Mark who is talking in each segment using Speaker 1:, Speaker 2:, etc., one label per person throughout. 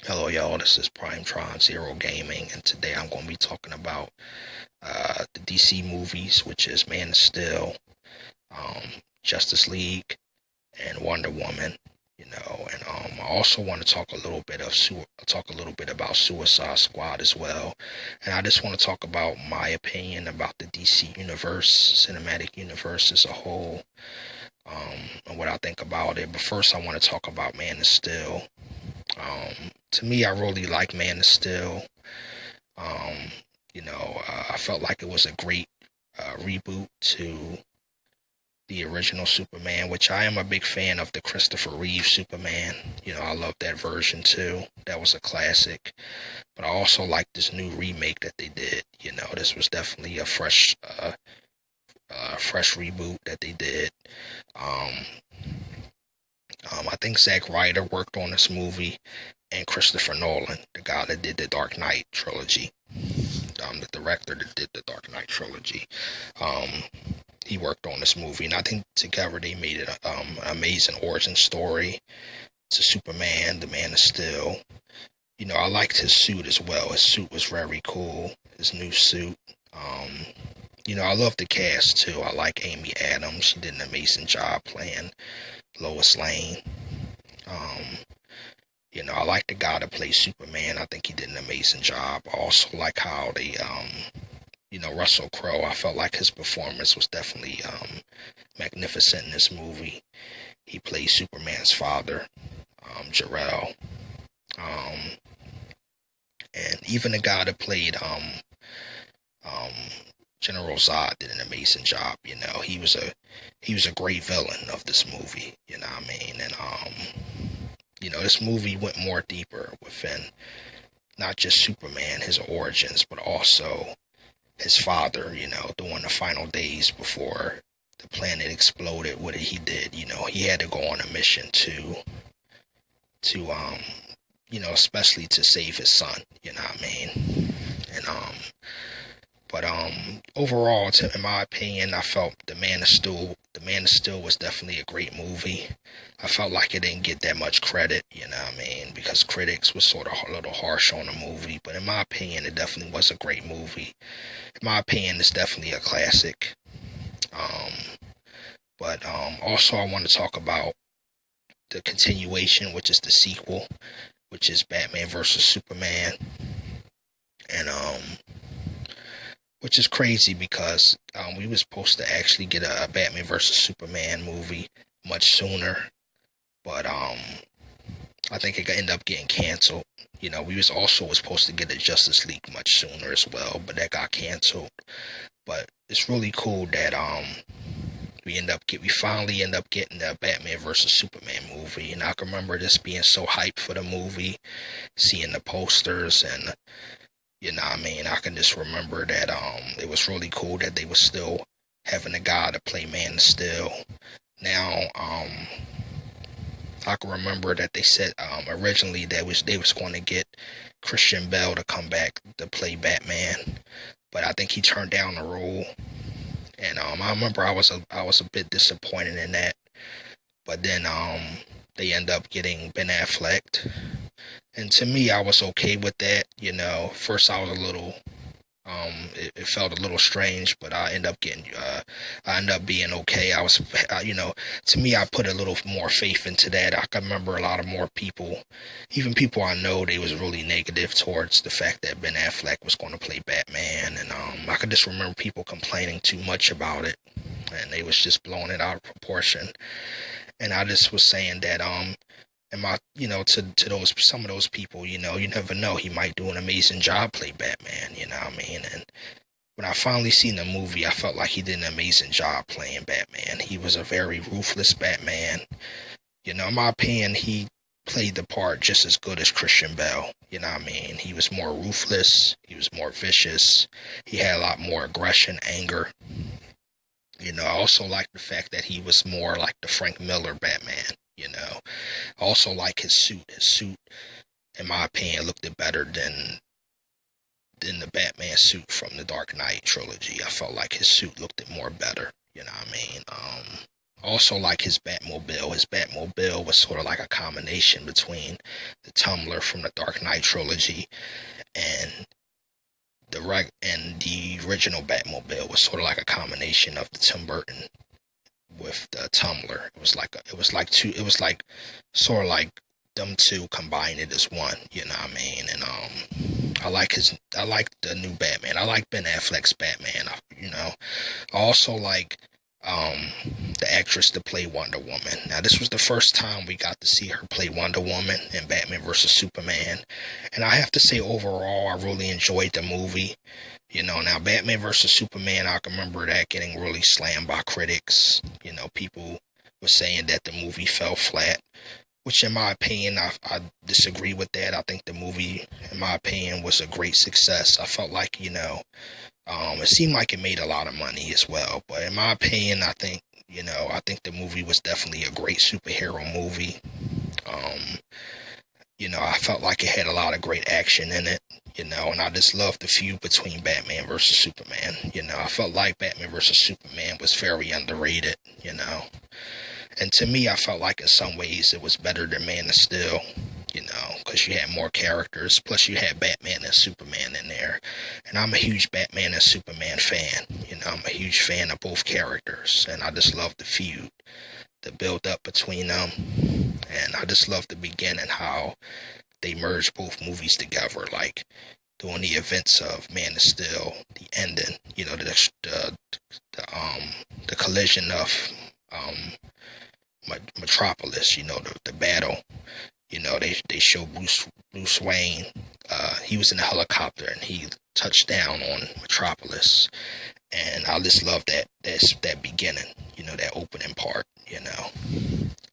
Speaker 1: Hello, y'all. This is Primetron Zero Gaming, and today I'm going to be talking about the DC movies, which is Man of Steel, um, Justice League, and Wonder Woman. And I also want to talk a little bit about Suicide Squad as well. And I just want to talk about my opinion about the DC universe, cinematic universe as a whole, and what I think about it. But first, I want to talk about Man of Steel. To me, I really like Man of Steel. Um, I felt like it was a great reboot to the original Superman, which I am a big fan of the Christopher Reeve Superman. I love that version too. That was a classic. But I also like this new remake that they did. This was definitely a fresh reboot that they did. I think Zack Ryder worked on this movie, and Christopher Nolan, the guy that did the Dark Knight trilogy, the director that did the Dark Knight trilogy. He worked on this movie, and I think together they made it an amazing origin story to Superman, the Man of Steel. I liked his suit as well. His suit was very cool, his new suit. I love the cast too. I like Amy Adams. She did an amazing job playing Lois Lane. I like the guy that plays Superman. I think he did an amazing job. I also like how they, Russell Crowe, I felt like his performance was definitely magnificent in this movie. He plays Superman's father, Jor-El. And even the guy that played General Zod did an amazing job. He was a great villain of this movie. You know what I mean? And this movie went more deeper within not just Superman, his origins, but also his father. During the final days before the planet exploded, what he did. He had to go on a mission to especially to save his son. You know what I mean? And But overall, in my opinion, I felt The Man of Steel was definitely a great movie. I felt like it didn't get that much credit, because critics were sort of a little harsh on the movie. But in my opinion, it definitely was a great movie. In my opinion, it's definitely a classic. But also, I want to talk about the continuation, which is the sequel, which is Batman versus Superman, and which is crazy because we were supposed to actually get a Batman versus Superman movie much sooner, but I think it ended up getting canceled. We was also supposed to get a Justice League much sooner as well, but that got canceled. But it's really cool that we finally end up getting the Batman versus Superman movie, and I can remember this being so hyped for the movie, seeing the posters and. I can just remember that it was really cool that they were still having a guy to play Man of Steel. Now, I can remember that they said originally they was going to get Christian Bale to come back to play Batman, but I think he turned down the role. And I remember I was a bit disappointed in that. But then they end up getting Ben Affleck. And to me, I was okay with that. First I was a little, it felt a little strange, but I ended up being okay. To me, I put a little more faith into that. I can remember a lot of more people, even people I know, they was really negative towards the fact that Ben Affleck was going to play Batman. And I could just remember people complaining too much about it, and they was just blowing it out of proportion. And I just was saying that, to some of those people, you never know. He might do an amazing job play Batman, you know what I mean? And when I finally seen the movie, I felt like he did an amazing job playing Batman. He was a very ruthless Batman. In my opinion, he played the part just as good as Christian Bale. You know what I mean? He was more ruthless. He was more vicious. He had a lot more aggression, anger. I also like the fact that he was more like the Frank Miller Batman. I also like his suit. His suit, in my opinion, looked better than the Batman suit from the Dark Knight trilogy. I felt like his suit looked more better. You know what I mean? Also like his Batmobile. His Batmobile was sort of like a combination between the Tumbler from the Dark Knight trilogy and the original Batmobile was sort of like a combination of the Tim Burton with the Tumbler. It was like sort of like them two combined it as one, you know what I mean? And I like the new Batman. I like Ben Affleck's Batman, you know. I also like the actress to play Wonder Woman. Now this was the first time we got to see her play Wonder Woman in Batman vs Superman, and I have to say overall I really enjoyed the movie. You know, now Batman vs Superman, I can remember that getting really slammed by critics. You know, people were saying that the movie fell flat, which in my opinion, I disagree with that. I think the movie, in my opinion, was a great success. I felt like, you know, it seemed like it made a lot of money as well. But in my opinion, I think the movie was definitely a great superhero movie. You know, I felt like it had a lot of great action in it, you know, and I just loved the feud between Batman versus Superman. You know, I felt like Batman versus Superman was very underrated, you know. And to me, I felt like in some ways it was better than Man of Steel, you know, because you had more characters. Plus, you had Batman and Superman in there. And I'm a huge Batman and Superman fan. You know, I'm a huge fan of both characters. And I just love the feud, the build up between them. And I just love the beginning, how they merged both movies together, like during the events of Man of Steel, the ending, you know, the collision of Metropolis, you know, the battle. You know, they show Bruce Wayne. He was in a helicopter and he touched down on Metropolis, and I just love that beginning. You know, that opening part. You know,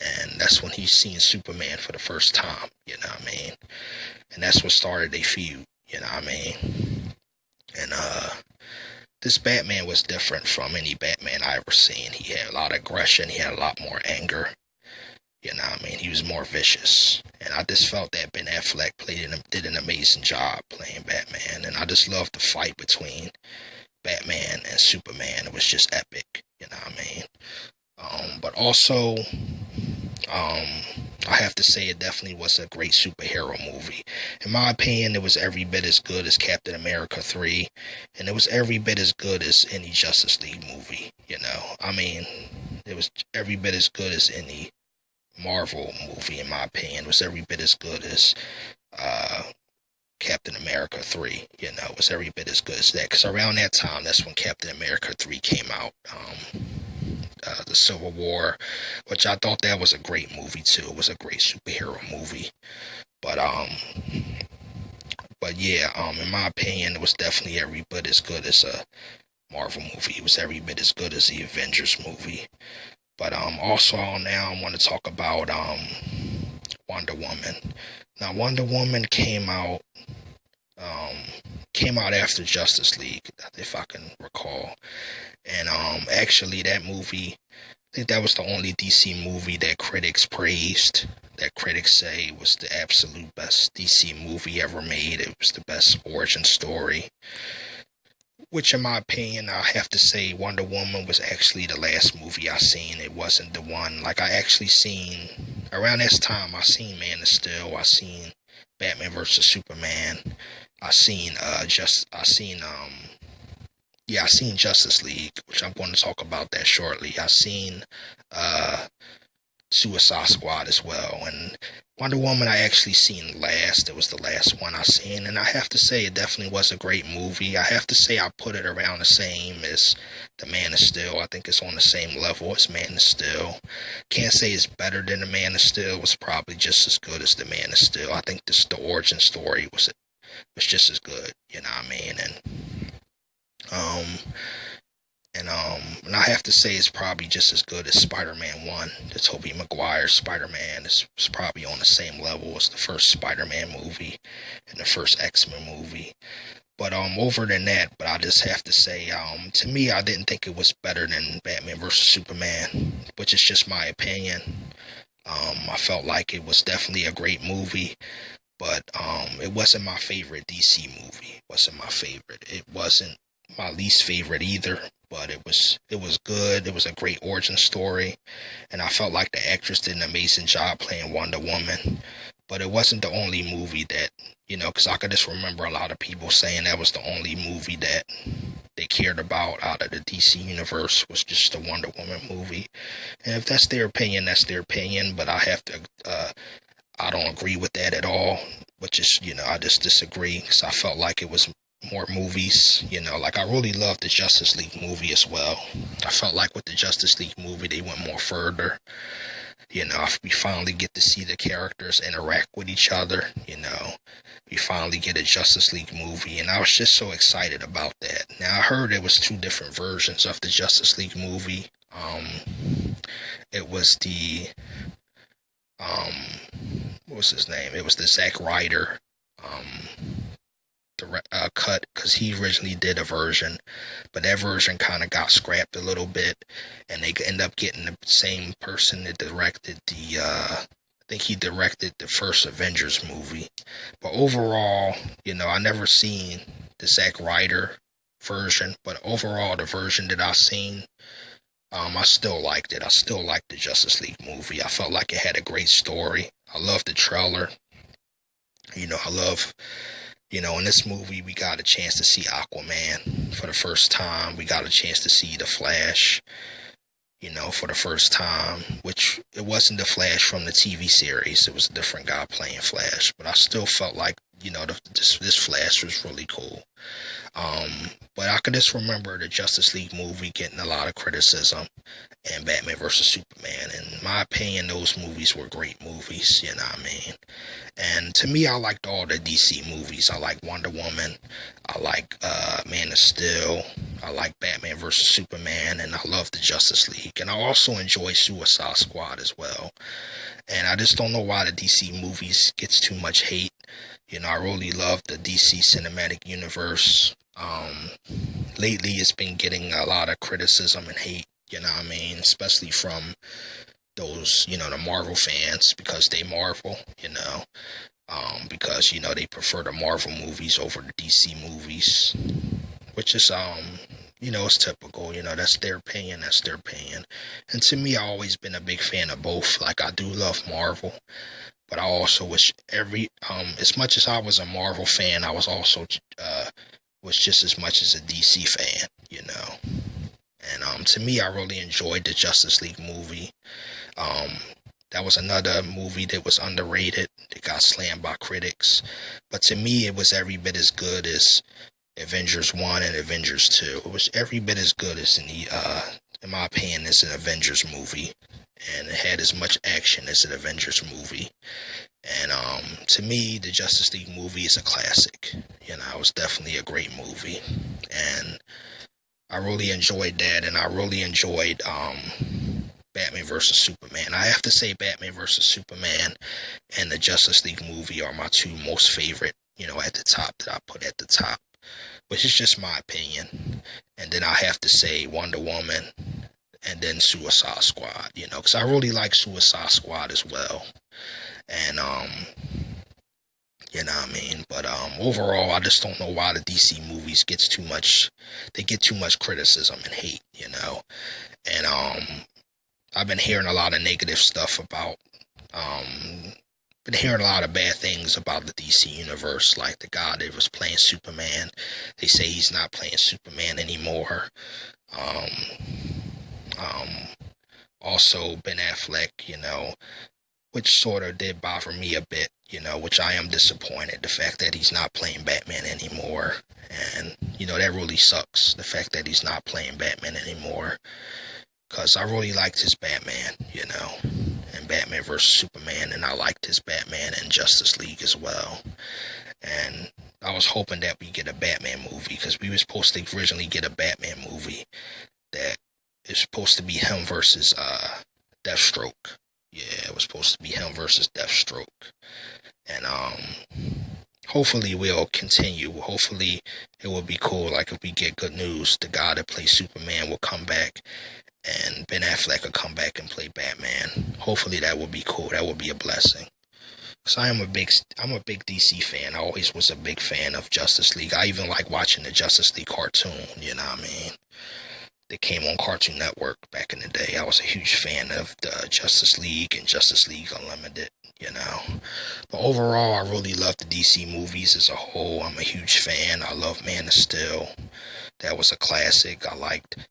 Speaker 1: and that's when he's seen Superman for the first time. You know what I mean? And that's what started a feud. You know what I mean? And this Batman was different from any Batman I ever seen. He had a lot of aggression. He had a lot more anger. You know what I mean? He was more vicious. And I just felt that Ben Affleck did an amazing job playing Batman. And I just loved the fight between Batman and Superman. It was just epic. You know what I mean? But also, I have to say it definitely was a great superhero movie. In my opinion, it was every bit as good as Captain America 3, and it was every bit as good as any Justice League movie, you know. I mean, it was every bit as good as any Marvel movie, in my opinion. It was every bit as good as Captain America 3, you know. It was every bit as good as that, because around that time, that's when Captain America 3 came out. The Civil War, which I thought that was a great movie too. It was a great superhero movie. But yeah, in my opinion, it was definitely every bit as good as a Marvel movie. It was every bit as good as the Avengers movie. But also now I want to talk about Wonder Woman. Now Wonder Woman came out after Justice League, if I can recall. And actually that movie, I think that was the only DC movie that critics praised, that critics say was the absolute best DC movie ever made. It was the best origin story. Which in my opinion, I have to say Wonder Woman was actually the last movie I seen. It wasn't the one, like I actually seen, around this time I seen Man of Steel, I seen Batman vs Superman, I seen Justice League, which I'm going to talk about that shortly. I seen Suicide Squad as well, and Wonder Woman I actually seen last. It was the last one I seen, and I have to say it definitely was a great movie. I have to say I put it around the same as the Man of Steel. I think it's on the same level as Man of Steel. Can't say it's better than the Man of Steel. It was probably just as good as the Man of Steel. I think the origin story was just as good, you know what I mean? And I have to say it's probably just as good as Spider-Man 1. The Tobey Maguire Spider-Man is probably on the same level as the first Spider-Man movie and the first X-Men movie. But over than that, but I just have to say, to me, I didn't think it was better than Batman vs Superman, which is just my opinion. I felt like it was definitely a great movie, but it wasn't my favorite DC movie. It wasn't my favorite. It wasn't my least favorite either, but it was good. It was a great origin story, and I felt like the actress did an amazing job playing Wonder Woman. But it wasn't the only movie that, because I could just remember a lot of people saying that was the only movie that they cared about out of the DC universe was just the Wonder Woman movie. And if that's their opinion, that's their opinion. But I don't agree with that at all. Which is, I just disagree because I felt like it was more movies. Like I really loved the Justice League movie as well. I felt like with the Justice League movie, they went more further. We finally get to see the characters interact with each other. We finally get a Justice League movie, and I was just so excited about that. Now, I heard it was two different versions of the Justice League movie. It was the, what was his name? It was the Zack Ryder, cut, because he originally did a version, but that version kind of got scrapped a little bit, and they end up getting the same person that directed I think he directed the first Avengers movie. But overall, I never seen the Zack Ryder version, but overall the version that I seen, I still liked it. I still liked the Justice League movie. I felt like it had a great story. I loved the trailer. I love, in this movie, we got a chance to see Aquaman for the first time. We got a chance to see the Flash, for the first time, which it wasn't the Flash from the TV series. It was a different guy playing Flash, but I still felt like, this Flash was really cool. But I could just remember the Justice League movie getting a lot of criticism, and Batman vs. Superman. In my opinion, those movies were great movies, you know what I mean? And to me, I liked all the DC movies. I like Wonder Woman. I like Man of Steel. I like Batman vs. Superman, and I love the Justice League. And I also enjoy Suicide Squad as well. And I just don't know why the DC movies gets too much hate. I really love the DC Cinematic Universe. Lately, it's been getting a lot of criticism and hate, especially from those, the Marvel fans, because they Marvel, because, they prefer the Marvel movies over the DC movies, which is, it's typical, that's their opinion, And to me, I've always been a big fan of both. Like, I do love Marvel, but I also wish as much as I was a Marvel fan, I was also, was just as much as a DC fan, And to me, I really enjoyed the Justice League movie. That was another movie that was underrated. It got slammed by critics. But to me, it was every bit as good as Avengers 1 and Avengers 2. It was every bit as good as in my opinion, as an Avengers movie. And it had as much action as an Avengers movie. And to me, the Justice League movie is a classic. It was definitely a great movie. And I really enjoyed that, and I really enjoyed Batman vs. Superman. I have to say Batman vs. Superman and the Justice League movie are my two most favorite, at the top, that I put at the top, which is just my opinion. And then I have to say Wonder Woman and then Suicide Squad, because I really like Suicide Squad as well. And, but overall, I just don't know why the DC movies get too much criticism and hate, And I've been hearing a lot of negative stuff about, been hearing a lot of bad things about the DC universe, like the guy that was playing Superman. They say he's not playing Superman anymore. Also Ben Affleck, which sort of did bother me a bit, which I am disappointed, the fact that he's not playing Batman anymore. And, that really sucks, the fact that he's not playing Batman anymore. Because I really liked his Batman, and Batman vs. Superman, and I liked his Batman in Justice League as well. And I was hoping that we get a Batman movie, because we were supposed to originally get a Batman movie that is supposed to be him versus Deathstroke. Yeah, it was supposed to be him versus Deathstroke. And hopefully we'll continue. Hopefully it will be cool. Like, if we get good news, the guy that plays Superman will come back, and Ben Affleck will come back and play Batman. Hopefully that will be cool. That will be a blessing. Cause I'm a big DC fan. I always was a big fan of Justice League. I even like watching the Justice League cartoon. You know what I mean? They came on Cartoon Network back in the day. I was a huge fan of the Justice League and Justice League Unlimited, you know. But overall, I really love the DC movies as a whole. I'm a huge fan. I love Man of Steel. That was a classic. I liked